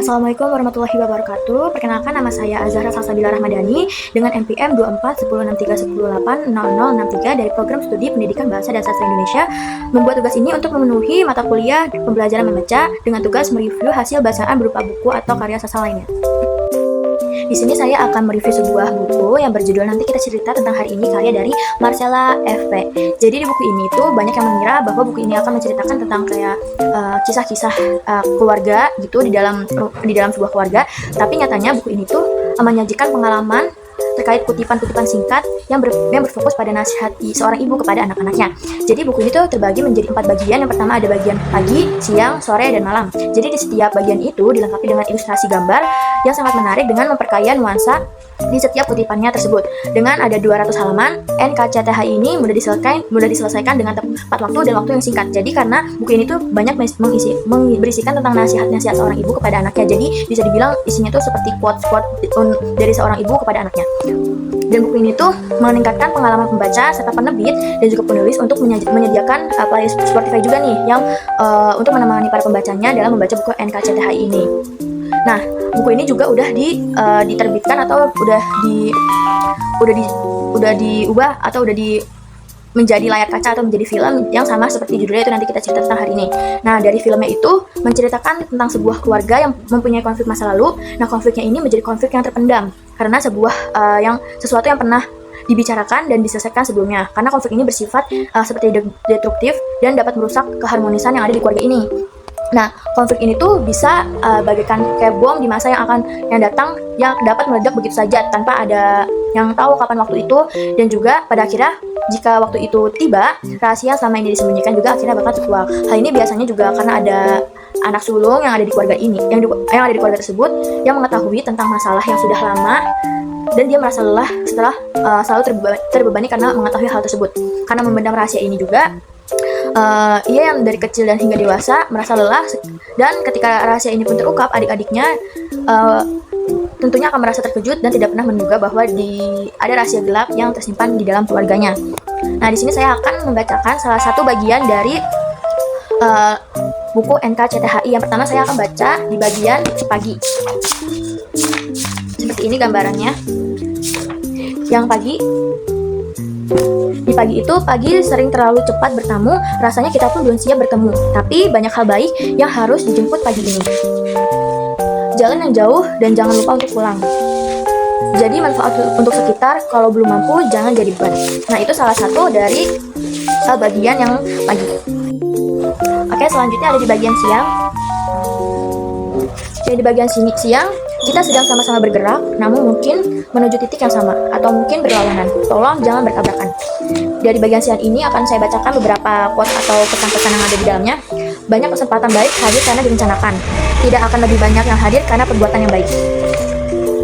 Assalamualaikum warahmatullahi wabarakatuh. Perkenalkan, nama saya Azahra Salsabila Rahmadani dengan NPM 241063180063 dari Program Studi Pendidikan Bahasa dan Sastra Indonesia, membuat tugas ini untuk memenuhi mata kuliah pembelajaran membaca dengan tugas mereview hasil bacaan berupa buku atau karya sastra lainnya. Di sini saya akan mereview sebuah buku yang berjudul Nanti Kita Cerita Tentang Hari Ini, karya dari Marcella F.P. Jadi di buku ini tuh banyak yang mengira bahwa buku ini akan menceritakan tentang kayak kisah-kisah keluarga gitu di dalam sebuah keluarga, tapi nyatanya buku ini tuh menyajikan pengalaman terkait kutipan-kutipan singkat yang berfokus pada nasihat seorang ibu kepada anak-anaknya. Jadi buku ini tuh terbagi menjadi 4 bagian. Yang pertama ada bagian pagi, siang, sore, dan malam. Jadi di setiap bagian itu dilengkapi dengan ilustrasi gambar yang sangat menarik dengan memperkaya nuansa di setiap kutipannya tersebut. Dengan ada 200 halaman, NKCTH ini mudah diselesaikan dengan tepat waktu dan waktu yang singkat. Jadi karena buku ini tuh banyak berisikan tentang nasihat-nasihat seorang ibu kepada anaknya. Jadi bisa dibilang isinya tuh seperti quote-quote dari seorang ibu kepada anaknya. Dan buku ini tuh meningkatkan pengalaman pembaca serta penerbit dan juga penulis untuk menyediakan playlist Spotify juga nih yang untuk menemani para pembacanya dalam membaca buku NKCTH ini. Nah, buku ini juga udah diterbitkan atau udah diubah atau menjadi layar kaca atau menjadi film yang sama seperti judulnya itu Nanti Kita Cerita Tentang Hari Ini. Nah, dari filmnya itu menceritakan tentang sebuah keluarga yang mempunyai konflik masa lalu. Nah, konfliknya ini menjadi konflik yang terpendam karena sesuatu yang pernah dibicarakan dan diselesaikan sebelumnya. Karena konflik ini bersifat seperti destruktif dan dapat merusak keharmonisan yang ada di keluarga ini. Nah, konflik ini tuh bisa bagaikan kayak bom di masa yang datang yang dapat meledak begitu saja tanpa ada yang tahu kapan waktu itu, dan juga pada akhirnya jika waktu itu tiba, rahasia selama ini disembunyikan juga akhirnya bakal terkuak. Hal ini biasanya juga karena ada anak sulung yang ada di keluarga ini, yang ada di keluarga tersebut yang mengetahui tentang masalah yang sudah lama, dan dia merasa lelah setelah selalu terbebani karena mengetahui hal tersebut. Karena memendam rahasia ini juga, ia yang dari kecil dan hingga dewasa merasa lelah, dan ketika rahasia ini pun terungkap, adik-adiknya tentunya akan merasa terkejut dan tidak pernah menduga bahwa ada rahasia gelap yang tersimpan di dalam keluarganya. Nah, di sini saya akan membacakan salah satu bagian dari buku NKCTHI. Yang pertama saya akan baca di bagian pagi. Seperti ini gambarannya. Yang pagi. Di pagi itu, pagi sering terlalu cepat bertamu, rasanya kita pun belum siap bertemu. Tapi banyak hal baik yang harus dijemput pagi ini. Jalan yang jauh dan jangan lupa untuk pulang. Jadi manfaat untuk sekitar, kalau belum mampu jangan jadi beban. Nah, itu salah satu dari bagian yang pagi. Oke, selanjutnya ada di bagian siang. Jadi di bagian siang, kita sedang sama-sama bergerak, namun mungkin menuju titik yang sama, atau mungkin berlawanan. Tolong jangan bertabrakan. Dari bagian siang ini akan saya bacakan beberapa quote atau pesan-pesan yang ada di dalamnya. Banyak kesempatan baik hadir karena direncanakan. Tidak akan lebih banyak yang hadir karena perbuatan yang baik.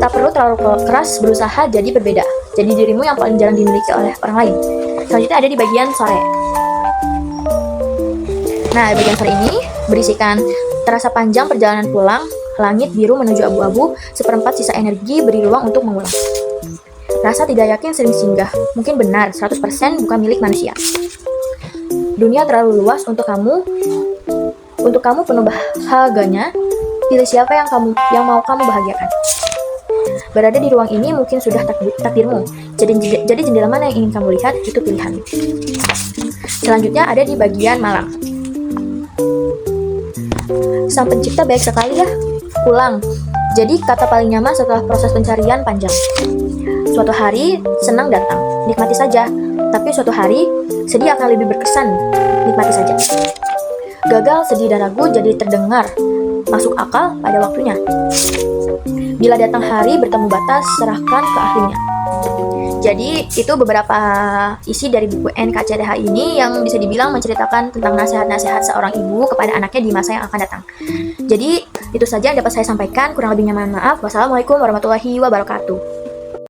Tak perlu terlalu keras berusaha jadi berbeda. Jadi dirimu yang paling jarang dimiliki oleh orang lain. Selanjutnya ada di bagian sore. Nah, bagian sore ini berisikan terasa panjang perjalanan pulang. Langit biru menuju abu-abu, seperempat sisa energi beri ruang untuk mengulang. Rasa tidak yakin sering singgah, mungkin benar 100% bukan milik manusia. Dunia terlalu luas untuk kamu penuh bahaganya. Pilih siapa yang mau kamu bahagiakan. Berada di ruang ini mungkin sudah takdirmu. Jadi jendela mana yang ingin kamu lihat, itu pilihan. Selanjutnya ada di bagian malam. Sang pencipta baik sekali ya. Pulang. Jadi kata paling nyaman setelah proses pencarian panjang. Suatu hari senang datang, nikmati saja. Tapi suatu hari sedih akan lebih berkesan, nikmati saja. Gagal, sedih, dan ragu jadi terdengar, masuk akal pada waktunya. Bila datang hari bertemu batas, serahkan ke ahlinya. Jadi itu beberapa isi dari buku NKCTH ini yang bisa dibilang menceritakan tentang nasihat-nasihat seorang ibu kepada anaknya di masa yang akan datang. Jadi itu saja yang dapat saya sampaikan, kurang lebihnya mohon maaf. Wassalamualaikum warahmatullahi wabarakatuh.